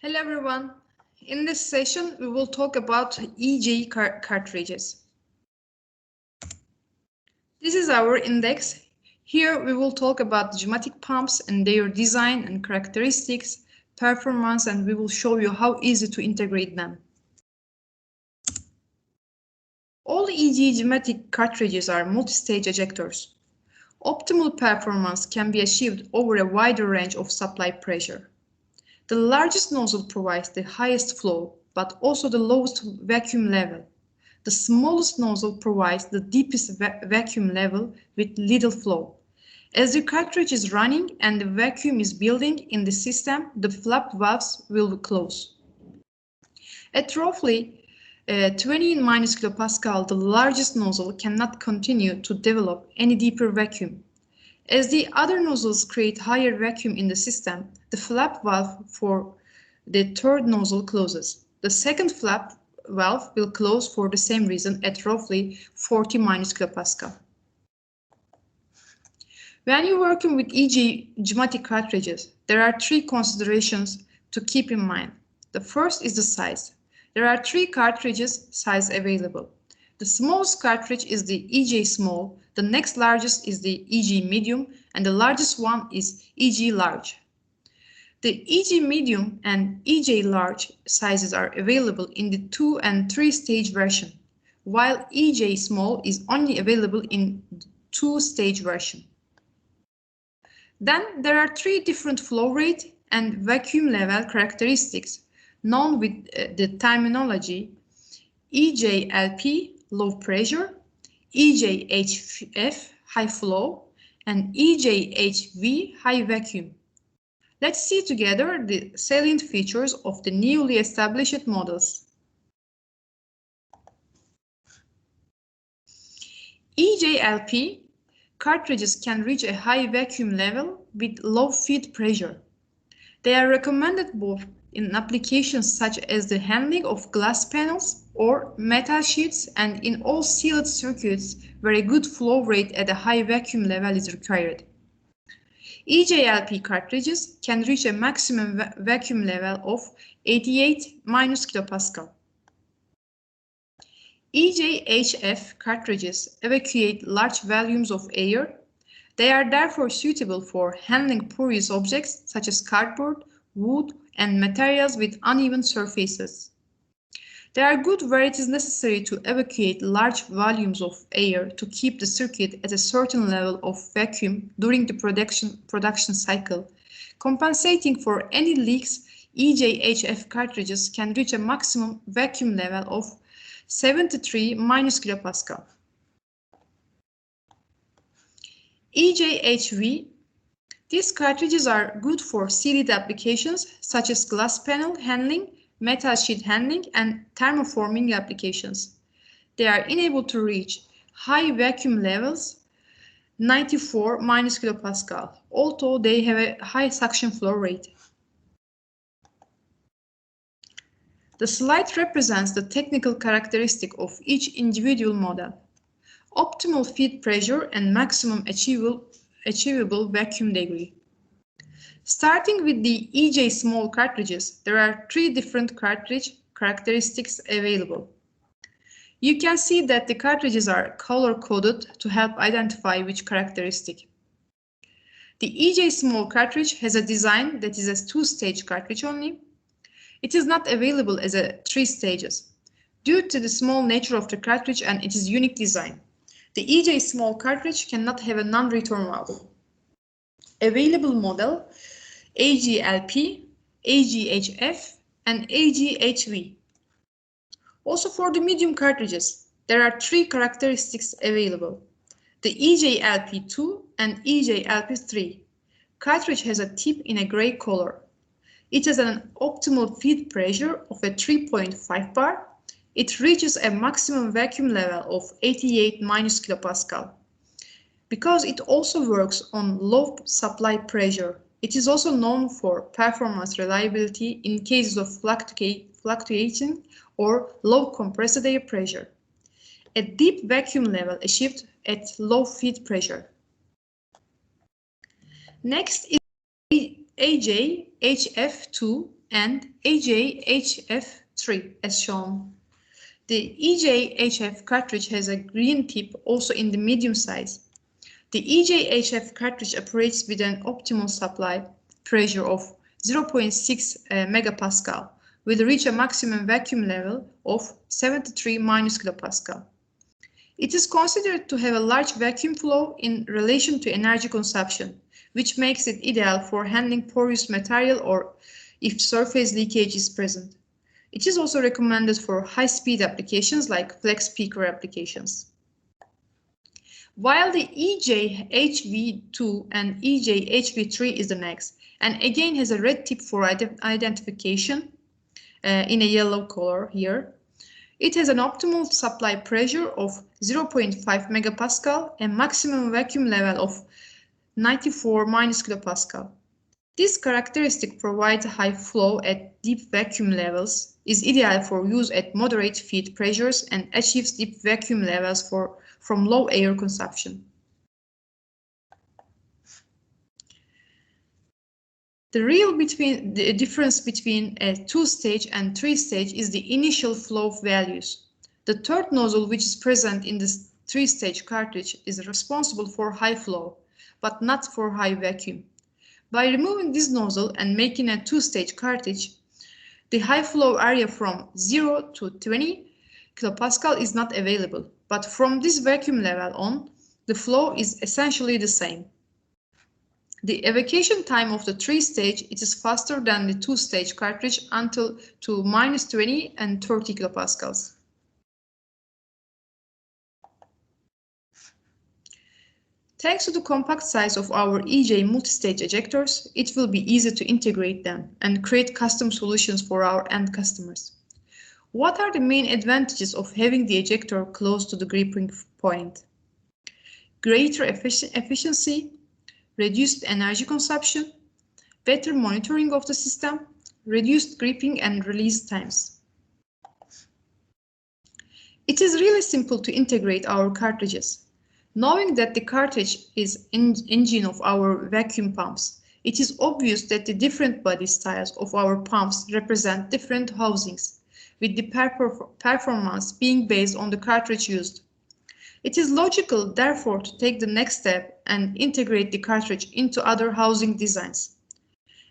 Hello everyone. In this session, we will talk about EJ cartridges. This is our index. Here we will talk about pneumatic pumps and their design and characteristics, performance, and we will show you how easy to integrate them. All EJ pneumatic cartridges are multi-stage ejectors. Optimal performance can be achieved over a wider range of supply pressure. The largest nozzle provides the highest flow, but also the lowest vacuum level. The smallest nozzle provides the deepest vacuum level with little flow. As the cartridge is running and the vacuum is building in the system, the flap valves will close. At roughly 20 minus kilopascal, the largest nozzle cannot continue to develop any deeper vacuum. As the other nozzles create higher vacuum in the system, the flap valve for the third nozzle closes. The second flap valve will close for the same reason at roughly 40 minus kilopascal. When you're working with EJ pneumatic cartridges, there are three considerations to keep in mind. The first is the size. There are three cartridges size available. The smallest cartridge is the EJ small, the next largest is the EJ medium, and the largest one is EJ large. The EJ medium and EJ large sizes are available in the 2 and 3 stage version, while EJ small is only available in 2 stage version. Then there are three different flow rate and vacuum level characteristics known with the terminology EJLP low pressure, EJHF high flow, and EJHV high vacuum. Let's see together the salient features of the newly established models. EJLP cartridges can reach a high vacuum level with low feed pressure. They are recommended both in applications such as the handling of glass panels or metal sheets and in all sealed circuits where a good flow rate at a high vacuum level is required. EJLP cartridges can reach a maximum vacuum level of 88 minus kilopascal. EJHF cartridges evacuate large volumes of air. They are therefore suitable for handling porous objects such as cardboard, wood, and materials with uneven surfaces. There are good varieties necessary to evacuate large volumes of air to keep the circuit at a certain level of vacuum during the production cycle. Compensating for any leaks, EJHF cartridges can reach a maximum vacuum level of 73 minus kilopascal. EJHV. These cartridges are good for sealed applications such as glass panel handling, metal sheet handling, and thermoforming applications. They are enabled to reach high vacuum levels, 94 minus kilopascal, although they have a high suction flow rate. The slide represents the technical characteristic of each individual model. Optimal feed pressure and maximum achievable vacuum degree. Starting with the EJ small cartridges, there are three different cartridge characteristics available. You can see that the cartridges are color-coded to help identify which characteristic. The EJ small cartridge has a design that is a two-stage cartridge only. It is not available as a 3 stages due to the small nature of the cartridge and its unique design. The EJ small cartridge cannot have a non-return valve. Available model AGLP, AGHF, and AGHV. Also for the medium cartridges, there are three characteristics available. The EJLP2 and EJLP3. Cartridge has a tip in a gray color. It has an optimal feed pressure of a 3.5 bar. It reaches a maximum vacuum level of 88 minus kilopascal. Because it also works on low supply pressure, it is also known for performance reliability in cases of fluctuating or low compressed air pressure. A deep vacuum level achieved at low feed pressure. Next is AJ, HF2, and EJ-HF3 as shown. The EJ-HF cartridge has a green tip also in the medium size. The EJ-HF cartridge operates with an optimal supply pressure of 0.6 megapascal, will reach a maximum vacuum level of 73 minus kilopascal. It is considered to have a large vacuum flow in relation to energy consumption, which makes it ideal for handling porous material or if surface leakage is present. It is also recommended for high-speed applications like flex speaker applications. While the EJ-HV2 and EJ-HV3 is the next, and again has a red tip for identification in a yellow color here. It has an optimal supply pressure of 0.5 megapascal and maximum vacuum level of 94 minus kilopascal. This characteristic provides a high flow at deep vacuum levels, is ideal for use at moderate feed pressures, and achieves deep vacuum levels from low air consumption. The real difference between a two-stage and three-stage is the initial flow values. The third nozzle, which is present in this three-stage cartridge, is responsible for high flow, but not for high vacuum. By removing this nozzle and making a two-stage cartridge, the high flow area from 0 to 20 kilopascal is not available, but from this vacuum level on, the flow is essentially the same. The evacuation time of the three-stage it is faster than the two-stage cartridge until to minus 20 and 30 kilopascals. Thanks to the compact size of our EJ multi-stage ejectors, it will be easy to integrate them and create custom solutions for our end customers. What are the main advantages of having the ejector close to the gripping point? Greater efficiency, reduced energy consumption, better monitoring of the system, reduced gripping and release times. It is really simple to integrate our cartridges. Knowing that the cartridge is engine of our vacuum pumps, it is obvious that the different body styles of our pumps represent different housings, with the performance being based on the cartridge used. It is logical, therefore, to take the next step and integrate the cartridge into other housing designs.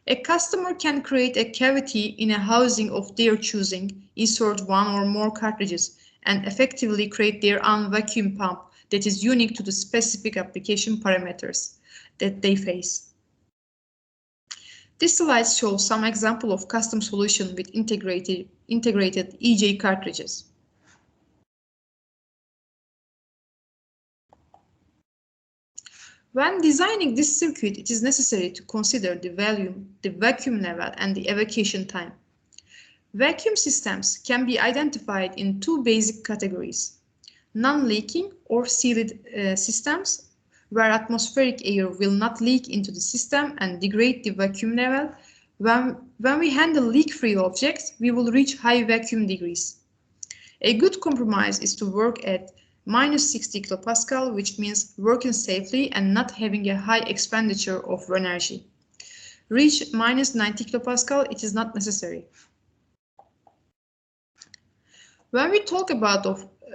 A customer can create a cavity in a housing of their choosing, insert one or more cartridges, and effectively create their own vacuum pump that is unique to the specific application parameters that they face. This slide shows some example of custom solution with integrated EJ cartridges. When designing this circuit, it is necessary to consider the vacuum level, and the evacuation time. Vacuum systems can be identified in two basic categories: non-leaking or sealed systems, where atmospheric air will not leak into the system and degrade the vacuum level. When we handle leak-free objects, we will reach high vacuum degrees. A good compromise is to work at minus 60 kilopascal, which means working safely and not having a high expenditure of energy. Reach minus 90 kilopascal, it is not necessary. When we talk about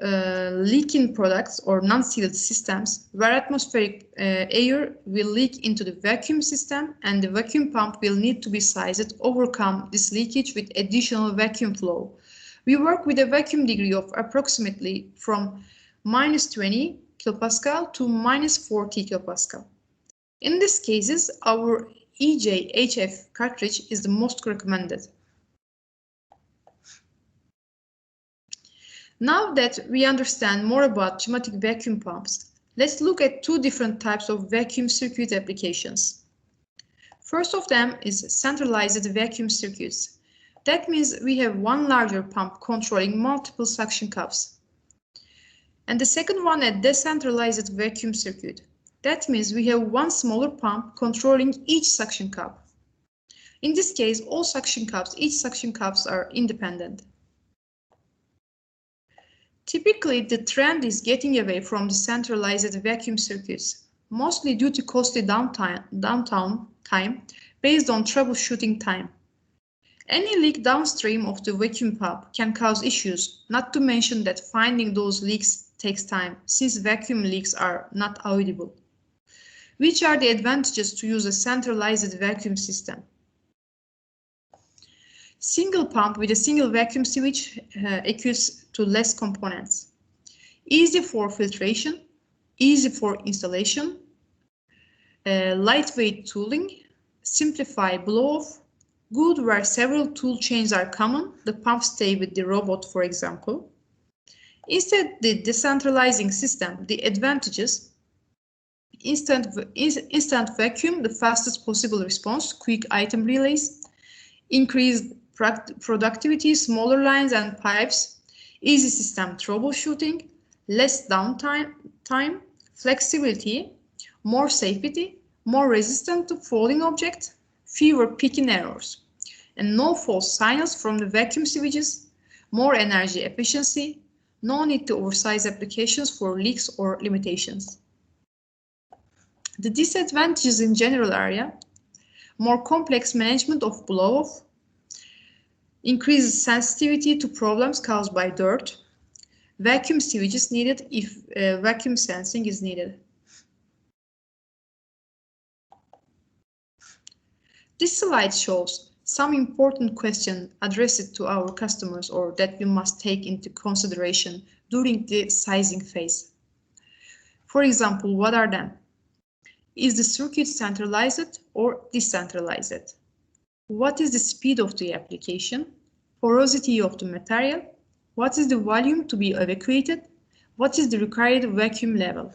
leaking products or non-sealed systems, where atmospheric air will leak into the vacuum system and the vacuum pump will need to be sized to overcome this leakage with additional vacuum flow, we work with a vacuum degree of approximately from minus 20 kilopascal to minus 40 kilopascal. In these cases, our EJ-HF cartridge is the most recommended. Now that we understand more about pneumatic vacuum pumps, let's look at two different types of vacuum circuit applications. First of them is centralized vacuum circuits. That means we have one larger pump controlling multiple suction cups. And the second one, a decentralized vacuum circuit. That means we have one smaller pump controlling each suction cup. In this case, each suction cups are independent. Typically, the trend is getting away from the centralized vacuum circuits, mostly due to costly downtime time based on troubleshooting time. Any leak downstream of the vacuum pump can cause issues, not to mention that finding those leaks takes time, since vacuum leaks are not audible. Which are the advantages to use a centralized vacuum system? Single pump with a single vacuum switch equals to less components. Easy for filtration, easy for installation, lightweight tooling, simplify blow-off, good where several tool chains are common, the pump stay with the robot, for example. Instead, the decentralizing system, the advantages: instant vacuum, the fastest possible response, quick item relays, increased productivity, smaller lines and pipes, easy system troubleshooting, less downtime, flexibility, more safety, more resistant to falling objects, fewer picking errors, and no false signals from the vacuum switches, more energy efficiency, no need to oversize applications for leaks or limitations. The disadvantages in general area: more complex management of blow-off, increased sensitivity to problems caused by dirt, vacuum switches needed if vacuum sensing is needed. This slide shows some important questions addressed to our customers or that we must take into consideration during the sizing phase. For example, what are them? Is the circuit centralized or decentralized? What is the speed of the application? Porosity of the material? What is the volume to be evacuated? What is the required vacuum level?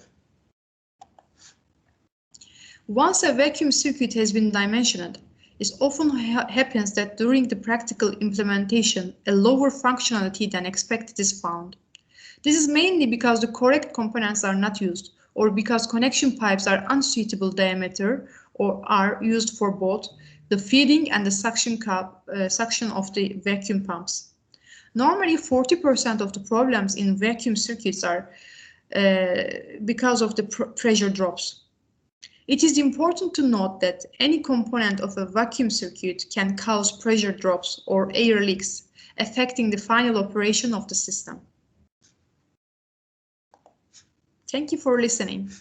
Once a vacuum circuit has been dimensioned, it often happens that during the practical implementation, a lower functionality than expected is found. This is mainly because the correct components are not used, or because connection pipes are unsuitable diameter or are used for both the feeding and the suction of the vacuum pumps. Normally, 40% of the problems in vacuum circuits are because of the pressure drops. It is important to note that any component of a vacuum circuit can cause pressure drops or air leaks, affecting the final operation of the system. Thank you for listening.